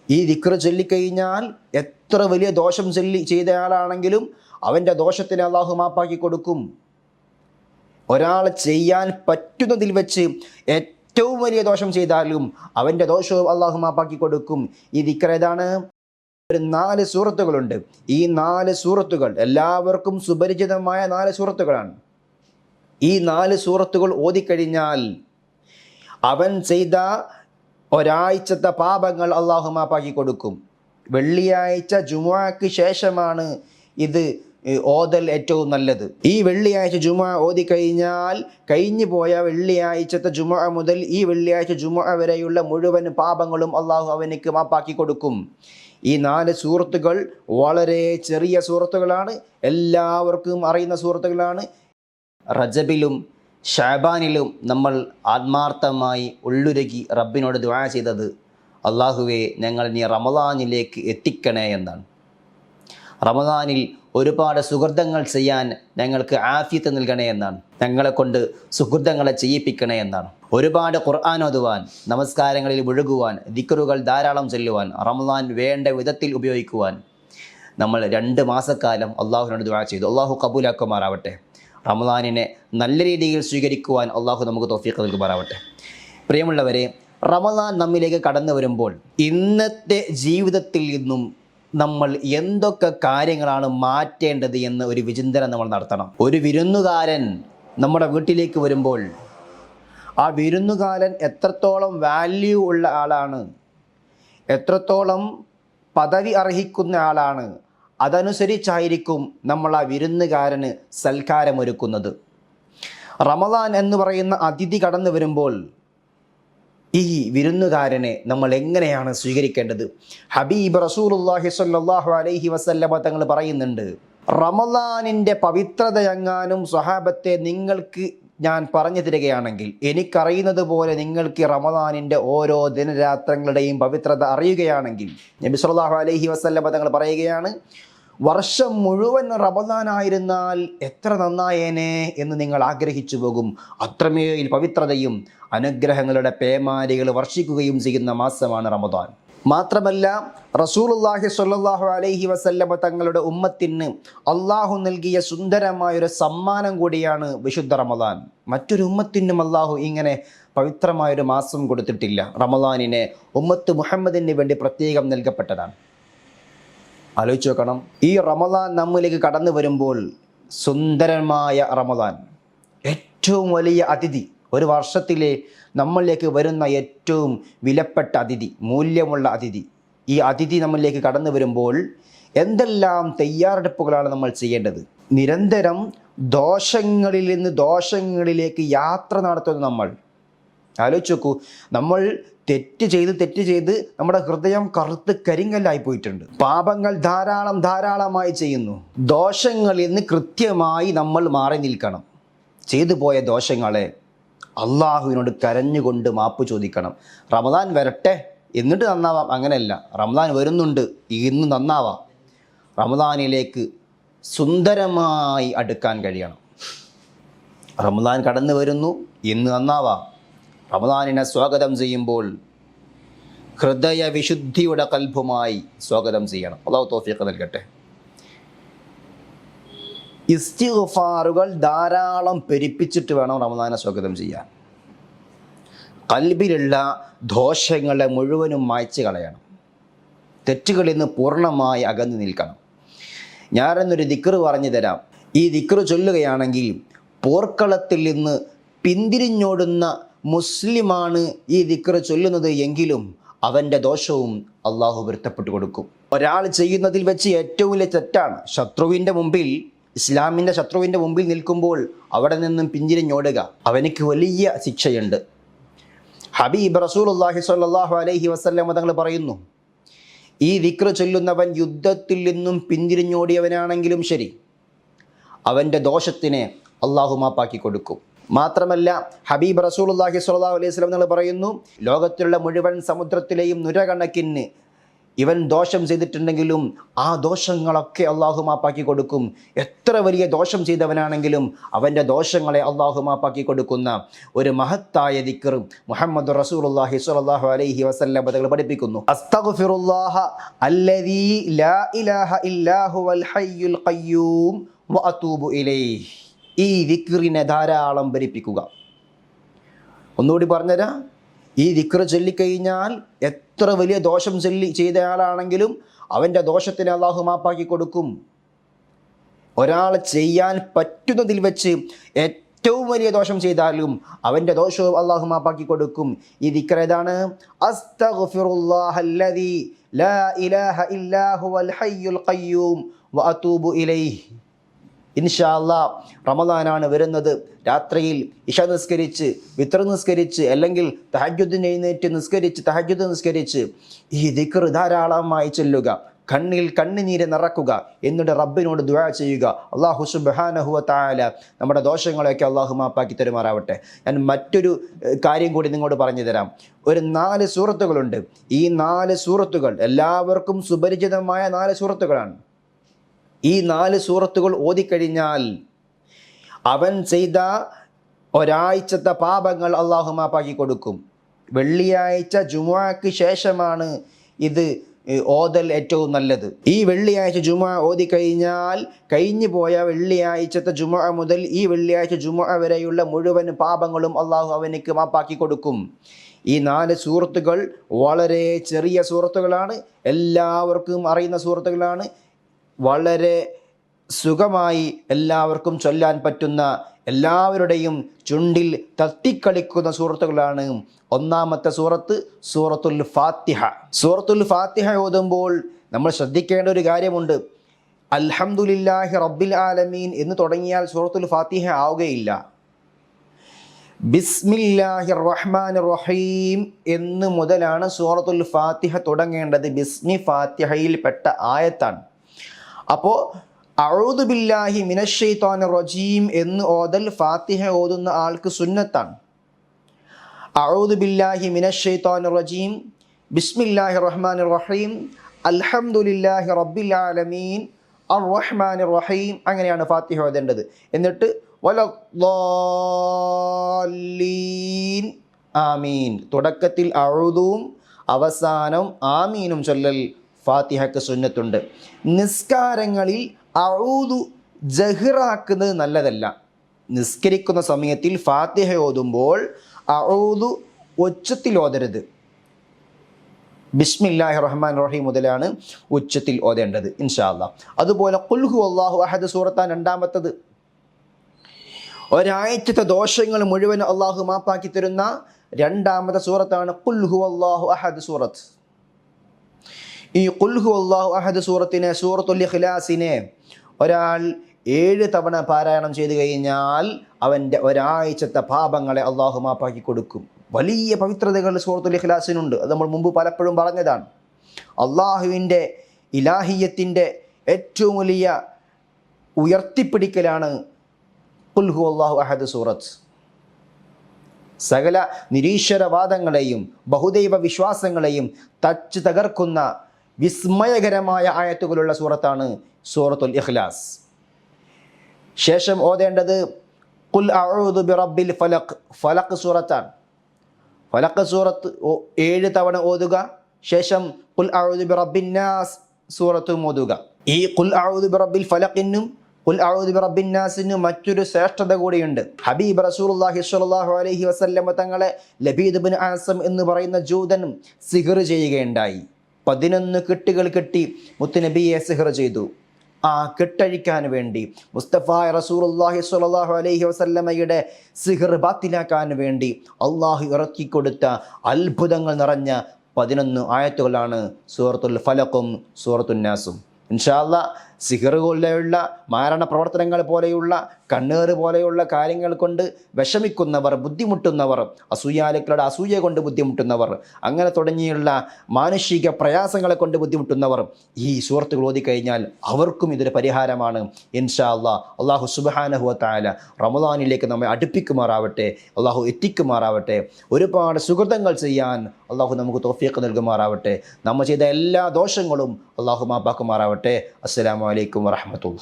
ഈ ദിക്ർ ചൊല്ലിക്കഴിഞ്ഞാൽ എത്ര വലിയ ദോഷം ചെയ്തയാളാണെങ്കിലും അവൻ്റെ ദോഷത്തിന് അള്ളാഹു മാപ്പാക്കി കൊടുക്കും. ഒരാൾ ചെയ്യാൻ പറ്റുന്നതിൽ വെച്ച് ഏറ്റവും വലിയ ദോഷം ചെയ്താലും അവൻ്റെ ദോഷവും അള്ളാഹു മാപ്പാക്കി കൊടുക്കും. ഈ ദിക്ർ ഏതാണ്? ഒരു 4 സൂറത്തുകളുണ്ട്. ഈ 4 സൂറത്തുകൾ എല്ലാവർക്കും സുപരിചിതമായ 4 സൂറത്തുകളാണ്. ഈ 4 സൂറത്തുകൾ ഓതിക്കഴിഞ്ഞാൽ അവൻ ചെയ്ത ഒരാഴ്ചത്തെ പാപങ്ങൾ അള്ളാഹു മാപ്പാക്കി കൊടുക്കും. വെള്ളിയാഴ്ച ജുമുഅക്ക് ശേഷമാണ് ഇത് ഓതൽ ഏറ്റവും നല്ലത്. ഈ വെള്ളിയാഴ്ച ജുമുഅ ഓതിക്കഴിഞ്ഞാൽ കഴിഞ്ഞു പോയ വെള്ളിയാഴ്ചത്തെ ജുമുഅ മുതൽ ഈ വെള്ളിയാഴ്ച ജുമുഅ വരെയുള്ള മുഴുവൻ പാപങ്ങളും അള്ളാഹു അവനിക്ക് മാപ്പാക്കി കൊടുക്കും. ഈ 4 സൂറത്തുകൾ വളരെ ചെറിയ സൂറത്തുകളാണ്, എല്ലാവർക്കും അറിയുന്ന സൂറത്തുകളാണ്. റജബിലും ഷഅബാനിലും നമ്മൾ ആത്മാർത്ഥമായി ഉള്ളുരുകി റബ്ബിനോട് ദുആ ചെയ്തത്, അള്ളാഹുവേ ഞങ്ങൾ നീ റമദാനിലേക്ക് എത്തിക്കണേ എന്നാണ്. റമദാനിൽ ഒരുപാട് സുഹൃതങ്ങൾ ചെയ്യാൻ ഞങ്ങൾക്ക് ആഫിയത്ത് നൽകണേ എന്നാണ്. ഞങ്ങളെ കൊണ്ട് സുഹൃതങ്ങളെ ചെയ്യിപ്പിക്കണേ എന്നാണ്. ഒരുപാട് ഖുർആൻ ഓതുവാൻ, നമസ്കാരങ്ങളിൽ മുഴുകുവാൻ, ദിക്റുകൾ ധാരാളം ചൊല്ലുവാൻ, റമദാൻ വേണ്ട വിധത്തിൽ ഉപയോഗിക്കുവാൻ നമ്മൾ 2 മാസക്കാലം അള്ളാഹുവിനോട് ദുആ ചെയ്തു. അള്ളാഹു കബൂലാക്കുമാറാവട്ടെ. റമദാനിനെ നല്ല രീതിയിൽ സ്വീകരിക്കുവാൻ അള്ളാഹു നമുക്ക് തൗഫീഖ് നൽകുമാറാവട്ടെ. പ്രിയമുള്ളവരെ, റമദാൻ നമ്മിലേക്ക് കടന്നു വരുമ്പോൾ ഇന്നത്തെ ജീവിതത്തിൽ നിന്നും നമ്മൾ എന്തൊക്കെ കാര്യങ്ങളാണ് മാറ്റേണ്ടത് എന്ന് ഒരു വിചിന്തനം നമ്മൾ നടത്തണം. ഒരു വിരുന്നുകാരൻ നമ്മുടെ വീട്ടിലേക്ക് വരുമ്പോൾ ആ വിരുന്നുകാരൻ എത്രത്തോളം വാല്യൂ ഉള്ള ആളാണ്, എത്രത്തോളം പദവി അർഹിക്കുന്ന ആളാണ്, അതനുസരിച്ചായിരിക്കും നമ്മൾ ആ വിരുന്നുകാരന് സൽക്കാരമൊരുക്കുന്നത്. റമദാൻ എന്ന് പറയുന്ന അതിഥി കടന്നു വരുമ്പോൾ ഈ വിരുന്നുകാരനെ നമ്മൾ എങ്ങനെയാണ് സ്വീകരിക്കേണ്ടത്? ഹബീബ് റസൂലുള്ളാഹി സ്വല്ലല്ലാഹു അലൈഹി വസല്ലമ തങ്ങൾ പറയുന്നുണ്ട്, റമദാനിൻ്റെ പവിത്രതയെങ്ങാനും സ്വഹാബത്തെ നിങ്ങൾക്ക് ഞാൻ പറഞ്ഞു തരികയാണെങ്കിൽ, എനിക്കറിയുന്നത് പോലെ നിങ്ങൾക്ക് റമദാനിൻ്റെ ഓരോ ദിനരാത്രങ്ങളുടെയും പവിത്രത അറിയുകയാണെങ്കിൽ, നബി സല്ലല്ലാഹു അലൈഹി വസല്ലമ തങ്ങൾ പറയുകയാണ്, വർഷം മുഴുവൻ റമദാനായിരുന്നാൽ എത്ര നന്നായേനെ എന്ന് നിങ്ങൾ ആഗ്രഹിച്ചു പോകും. അത്രമേൽ പവിത്രതയും അനുഗ്രഹങ്ങളുടെ പേമാരികൾ വർഷിക്കുകയും ചെയ്യുന്ന മാസമാണ് റമദാൻ. മാത്രമല്ല, റസൂലുള്ളാഹി സ്വല്ലല്ലാഹു അലൈഹി വസല്ലമ തങ്ങളുടെ ഉമ്മത്തിന് അള്ളാഹു നൽകിയ സുന്ദരമായൊരു സമ്മാനം കൂടിയാണ് വിശുദ്ധ റമദാൻ. മറ്റൊരു ഉമ്മത്തിനും അള്ളാഹു ഇങ്ങനെ പവിത്രമായൊരു മാസം കൊടുത്തിട്ടില്ല. റമദാനിനെ ഉമ്മത്ത് മുഹമ്മദിന് വേണ്ടി പ്രത്യേകം നൽകപ്പെട്ടതാണ്. ആലോചിച്ച് നോക്കണം, ഈ റമദാൻ നമ്മിലേക്ക് കടന്നു വരുമ്പോൾ സുന്ദരമായ റമദാൻ, ഏറ്റവും വലിയ അതിഥി, ഒരു വർഷത്തിലെ നമ്മളിലേക്ക് വരുന്ന ഏറ്റവും വിലപ്പെട്ട അതിഥി, മൂല്യമുള്ള അതിഥി, ഈ അതിഥി നമ്മളിലേക്ക് കടന്നു വരുമ്പോൾ എന്തെല്ലാം തയ്യാറെടുപ്പുകളാണ് നമ്മൾ ചെയ്യേണ്ടത്? നിരന്തരം ദോഷങ്ങളിൽ നിന്ന് ദോഷങ്ങളിലേക്ക് യാത്ര നടത്തുന്ന നമ്മൾ ആലോചിച്ച് നോക്കൂ. നമ്മൾ തെറ്റ് ചെയ്ത് നമ്മുടെ ഹൃദയം കറുത്ത് കരിങ്കല്ലായി പോയിട്ടുണ്ട്. പാപങ്ങൾ ധാരാളമായി ചെയ്യുന്നു. ദോഷങ്ങളിൽ നിന്ന് കൃത്യമായി നമ്മൾ മാറി നിൽക്കണം. ചെയ്തു പോയ ദോഷങ്ങളെ അള്ളാഹുവിനോട് കരഞ്ഞുകൊണ്ട് മാപ്പ് ചോദിക്കണം. റമദാൻ വരട്ടെ എന്നിട്ട് നന്നാവാം, അങ്ങനെയല്ല. റമദാൻ വരുന്നുണ്ട്, ഇന്ന് നന്നാവാം. റമദാനിലേക്ക് സുന്ദരമായി അടുക്കാൻ കഴിയണം. റമദാൻ കടന്നു വരുന്നു, ഇന്ന് നന്നാവാം. റമദാനിനെ സ്വാഗതം ചെയ്യുമ്പോൾ ഹൃദയ വിശുദ്ധിയുടെ കൽബുമായി സ്വാഗതം ചെയ്യണം. അല്ലാഹു തൗഫീഖ് നൽകട്ടെ. ഇസ്തിഗ്ഫാറുകൾ ധാരാളം പെരുപ്പിച്ചിട്ട് വേണം റമദാനെ സ്വാഗതം ചെയ്യാൻ. കൽബിലുള്ള ദോഷങ്ങളെ മുഴുവനും മായ്ച്ചു കളയണം. തെറ്റുകളിൽ നിന്ന് പൂർണ്ണമായി അകന്നു നിൽക്കണം. ഞാനെന്നൊരു ദിക്ർ പറഞ്ഞു തരാം. ഈ ദിക്ർ ചൊല്ലുകയാണെങ്കിൽ പോർക്കളത്തിൽ നിന്ന് പിന്തിരിഞ്ഞോടുന്ന മുസ്ലിമാണ് ഈ ദിക്ർ ചൊല്ലുന്നത് എങ്കിലും അവൻ്റെ ദോഷവും അള്ളാഹു പൊരുത്തപ്പെട്ടു കൊടുക്കും. ഒരാൾ ചെയ്യുന്നതിൽ വെച്ച് ഏറ്റവും വലിയ തെറ്റാണ് ശത്രുവിൻ്റെ മുമ്പിൽ, ഇസ്ലാമിൻ്റെ ശത്രുവിൻ്റെ മുമ്പിൽ നിൽക്കുമ്പോൾ അവിടെ നിന്നും പിന്തിരിഞ്ഞോടുക. അവനിക്ക് വലിയ ശിക്ഷയുണ്ട്. ഹബീബ് റസൂലുള്ളാഹി സ്വല്ലല്ലാഹു അലൈഹി വസല്ലം തങ്ങൾ പറയുന്നു, ഈ ദിക്ർ ചൊല്ലുന്നവൻ യുദ്ധത്തിൽ നിന്നും പിന്തിരിഞ്ഞോടിയവനാണെങ്കിലും ശരി, അവൻ്റെ ദോഷത്തിനെ അള്ളാഹു മാപ്പാക്കി കൊടുക്കും. മാത്രമല്ല, ഹബീബ് റസൂലുള്ളാഹി സ്വല്ലല്ലാഹു അലൈഹി വസല്ലം തങ്ങൾ പറയുന്നു, ലോകത്തിലുള്ള മുഴുവൻ സമുദ്രത്തിലെയും നുരകണക്കിന് ഇവൻ ദോഷം ചെയ്തിട്ടുണ്ടെങ്കിലും ആ ദോഷങ്ങളൊക്കെ അള്ളാഹു മാപ്പാക്കി കൊടുക്കും. എത്ര വലിയ ദോഷം ചെയ്തവനാണെങ്കിലും അവൻ്റെ ദോഷങ്ങളെ അള്ളാഹു മാപ്പാക്കി കൊടുക്കുന്ന ഒരു മഹത്തായ ദിക്ർ മുഹമ്മദ് റസൂലുള്ളാഹി സ്വല്ലല്ലാഹു അലൈഹി വസല്ലം തങ്ങൾ പഠിപ്പിക്കുന്നു. അസ്തഗ്ഫിറുല്ലാഹ അല്ലദീ ലാ ഇലാഹ ഇല്ലാ ഹുവൽ ഹയ്യുൽ ഖയ്യൂം വഅതൂബു ഇലൈഹി. ഈ ദിക്റിനെ ധാരാളം ഭരിപ്പിക്കുക. ഒന്നുകൂടി പറഞ്ഞുതരാം. ഈ ദിക്ർ ചൊല്ലിക്കഴിഞ്ഞാൽ എത്ര വലിയ ദോഷം ചെയ്തയാളാണെങ്കിലും അവൻ്റെ ദോഷത്തിന് അള്ളാഹു മാപ്പാക്കി കൊടുക്കും. ഒരാൾ ചെയ്യാൻ പറ്റുന്നതിൽ വെച്ച് ഏറ്റവും വലിയ ദോഷം ചെയ്താലും അവൻ്റെ ദോഷവും അള്ളാഹു മാപ്പാക്കി കൊടുക്കും. ഈ ദിക്ർ ഏതാണ്? അസ്തഗ്ഫിറുല്ലാഹല്ലദീ ലാ ഇലാഹ ഇല്ലാ ഹുവൽ ഹയ്യുൽ ഖയ്യൂം വഅതൂബു ഇലൈഹി. ഇൻഷാ അല്ലാഹ് റമദാനാണ് വരുന്നത്. രാത്രിയിൽ ഇശ നിസ്കരിച്ച്, വിത്ർ നിസ്കരിച്ച്, അല്ലെങ്കിൽ തഹജ്ജുദിന് എഴുന്നേറ്റ് തഹജ്ജുദ് നിസ്കരിച്ച് ഈ ദിക്ർ ധാരാളമായി ചൊല്ലുക. കണ്ണിൽ കണ്ണുനീര് നിറക്കുക. എന്നിട്ട് റബ്ബിനോട് ദുആ ചെയ്യുക. അല്ലാഹു സുബ്ഹാനഹു വ തആല നമ്മുടെ ദോഷങ്ങളെയൊക്കെ അല്ലാഹു മാപ്പാക്കി തരുമാറാവട്ടെ. ഞാൻ മറ്റൊരു കാര്യം കൂടി നിങ്ങളോട് പറഞ്ഞു തരാം. ഒരു 4 സൂറത്തുകളുണ്ട്. ഈ 4 സൂറത്തുകൾ എല്ലാവർക്കും സുപരിചിതമായ 4 സൂറത്തുകളാണ്. ഈ 4 സൂറത്തുകൾ ഓതിക്കഴിഞ്ഞാൽ അവൻ ചെയ്ത ഒരാഴ്ചത്തെ പാപങ്ങൾ അള്ളാഹു മാപ്പാക്കി കൊടുക്കും. വെള്ളിയാഴ്ച ജുമുഅക്ക് ശേഷമാണ് ഇത് ഓതൽ ഏറ്റവും നല്ലത്. ഈ വെള്ളിയാഴ്ച ജുമുഅ ഓതിക്കഴിഞ്ഞാൽ കഴിഞ്ഞു പോയ വെള്ളിയാഴ്ചത്തെ ജുമുഅ മുതൽ ഈ വെള്ളിയാഴ്ച ജുമുഅ വരെയുള്ള മുഴുവൻ പാപങ്ങളും അള്ളാഹു അവനിക്ക് മാപ്പാക്കി കൊടുക്കും. ഈ 4 സൂറത്തുകൾ വളരെ ചെറിയ സൂറത്തുകളാണ്. എല്ലാവർക്കും അറിയുന്ന സൂറത്തുകളാണ്. വളരെ സുഖമായി എല്ലാവർക്കും ചൊല്ലാൻ പറ്റുന്ന, എല്ലാവരുടെയും ചുണ്ടിൽ തട്ടിക്കളിക്കുന്ന സൂറത്തുകളാണ്. ഒന്നാമത്തെ സൂറത്ത് സൂറത്തുൽ ഫാത്തിഹ. സൂറത്തുൽ ഫാത്തിഹ ഓതുമ്പോൾ നമ്മൾ ശ്രദ്ധിക്കേണ്ട ഒരു കാര്യമുണ്ട്. അൽഹംദുലില്ലാഹി റബ്ബിൽ ആലമീൻ എന്ന് തുടങ്ങിയാൽ സൂറത്തുൽ ഫാത്തിഹ ആവുകയില്ല. ബിസ്മില്ലാഹിർ റഹ്മാനിർ റഹീം എന്ന് മുതലാണ് സൂറത്തുൽ ഫാത്തിഹ തുടങ്ങേണ്ടത്. ബിസ്മി ഫാത്തിഹയിൽ പെട്ട ആയത്താണ്. അപ്പോൾ അഊദു ബില്ലാഹി മിനശ് ശൈത്വാനിർ റജീം എന്ന് ഓതൽ ഫാത്തിഹ ഓതുന്ന ആൾക്ക് സുന്നത്താണ്. അഊദു ബില്ലാഹി മിനശ് ശൈത്വാനിർ റജീം, ബിസ്മില്ലാഹിർ റഹ്മാനിർ റഹീം, അൽഹംദുലില്ലാഹി റബ്ബിൽ ആലമീൻ, അർ റഹ്മാനിർ റഹീം, അങ്ങനെയാണ് ഫാത്തിഹ ഓതേണ്ടത്. എന്നിട്ട് വലദ്ദാല്ലീൻ ആമീൻ. തുടക്കത്തിൽ അഊദും അവസാനം ആമീനും ചൊല്ലൽ ഫാത്തിഹക്ക് സുന്നത്തുണ്ട്. നിസ്കാരങ്ങളിൽ അഊദു ജഹ്റാക്കുന്നത് നല്ലതല്ല. നിസ്കരിക്കുന്ന സമയത്തിൽ ഫാത്തിഹ ഓതുമ്പോൾ അഊദു ഉച്ചത്തിൽ ഓതരുത്. ബിസ്മില്ലാഹിർ റഹ്മാനിർ റഹീം മുതലാണ് ഉച്ചത്തിൽ ഓതേണ്ടത് ഇൻഷാ അല്ലാഹ്. അതുപോലെ ഖുൽ ഹുവല്ലാഹു അഹദ് സൂറത്താണ് രണ്ടാമത്തത്. ഒരാഴ്ചത്തെ ദോഷങ്ങൾ മുഴുവൻ അള്ളാഹു മാപ്പാക്കി തരുന്ന രണ്ടാമത്തെ സൂറത്താണ് ഖുൽ ഹുവല്ലാഹു അഹദ് സൂറത്ത്. ഈ ഖുൽ ഹുവല്ലാഹു അഹദ് സൂറത്തിനെ, സൂറത്തുൽ ഇഖ്ലാസിനെ ഒരാൾ 7 തവണ പാരായണം ചെയ്തു കഴിഞ്ഞാൽ അവൻ്റെ ഒരാഴ്ചത്തെ പാപങ്ങളെ അള്ളാഹു മാപ്പാക്കി കൊടുക്കും. വലിയ പവിത്രതകൾ സൂറത്തുൽ ഇഖ്ലാസിനുണ്ട്. അത് നമ്മൾ മുമ്പ് പലപ്പോഴും പറഞ്ഞതാണ്. അള്ളാഹുവിൻ്റെ ഇലാഹിയത്തിൻ്റെ ഏറ്റവും വലിയ ഉയർത്തിപ്പിടിക്കലാണ് ഖുൽ ഹുവല്ലാഹു അഹദ് സൂറത്ത്. സകല നിരീശ്വരവാദങ്ങളെയും ബഹുദൈവ വിശ്വാസങ്ങളെയും തച്ച് തകർക്കുന്ന വിസ്മയകരമായ ആയത്തുകളുള്ള സൂറത്താണ് സൂറത്തുൽ ഇഖ്ലാസ്. ശേഷം ഓതേണ്ടത് ഖുൽ അഊദു ബിറബ്ബിൽ ഫലഖ്. ഫലഖ് സൂറത്താണ്. ഫലഖ് സൂറത്ത് 7 തവണ ഓതുക. ശേഷം ഖുൽ അഊദു ബിറബ്ബിൻ നാസ് സൂറത്തും ഓതുക. ഈ ഖുൽ അഊദു ബിറബ്ബിൽ ഫലഖിനും ഖുൽ അഊദു ബിറബ്ബിൻ നാസിനും മറ്റൊരു ശ്രേഷ്ഠത കൂടിയുണ്ട്. ഹബീബ് റസൂലുള്ളാഹി സ്വല്ലല്ലാഹു അലൈഹി വസല്ലം തങ്ങളെ ലബീദ് ഇബ്നു ആസം എന്ന് പറയുന്ന ജൂതൻ സിഹർ ചെയ്യുകയുണ്ടായി. 11 കെട്ടുകൾ കെട്ടി മുത്തുനബിയെ സിഹർ ചെയ്തു. ആ കെട്ടഴിക്കാൻ വേണ്ടി മുസ്തഫ റസൂലുള്ളാഹി സ്വല്ലല്ലാഹു അലൈഹി വസല്ലമയുടെ സിഹർ ബാത്തിലാക്കാൻ വേണ്ടി അള്ളാഹു ഇറക്കിക്കൊടുത്ത അത്ഭുതങ്ങൾ നിറഞ്ഞ 11 ആയത്തുകളാണ് സൂറത്തുൽ ഫലഖും സൂറത്തുൻ നാസും. ഇൻഷാ അല്ലാഹ് സിഹർ പോലെയുള്ള മാരണ പ്രവർത്തനങ്ങൾ പോലെയുള്ള കണ്ണേറ് പോലെയുള്ള കാര്യങ്ങൾ കൊണ്ട് വിഷമിക്കുന്നവർ, ബുദ്ധിമുട്ടുന്നവർ, അസൂയാലുക്കളുടെ അസൂയ കൊണ്ട് ബുദ്ധിമുട്ടുന്നവർ, അങ്ങനെ തുടങ്ങിയുള്ള മാനുഷിക പ്രയാസങ്ങളെ കൊണ്ട് ബുദ്ധിമുട്ടുന്നവർ ഈ സൂറത്തുകൾ ഓതിക്കഴിഞ്ഞാൽ അവർക്കും ഇതൊരു പരിഹാരമാണ്. ഇൻഷാ അല്ലാഹ്. അള്ളാഹു സുബ്ഹാനഹു വ തആല റമളാനിലേക്ക് നമ്മെ അടുപ്പിക്കുമാറാവട്ടെ, അള്ളാഹു എത്തിക്കുമാറാവട്ടെ. ഒരുപാട് സുഹൃതങ്ങൾ ചെയ്യാൻ അള്ളാഹു നമുക്ക് തൗഫീഖ് നൽകുമാറാവട്ടെ. നമ്മൾ ചെയ്ത എല്ലാ ദോഷങ്ങളും അള്ളാഹു മാപ്പാക്കുമാറാവട്ടെ. അസ്സലാമു അലൈക്കും വറഹ്മത്തുള്ളാഹി.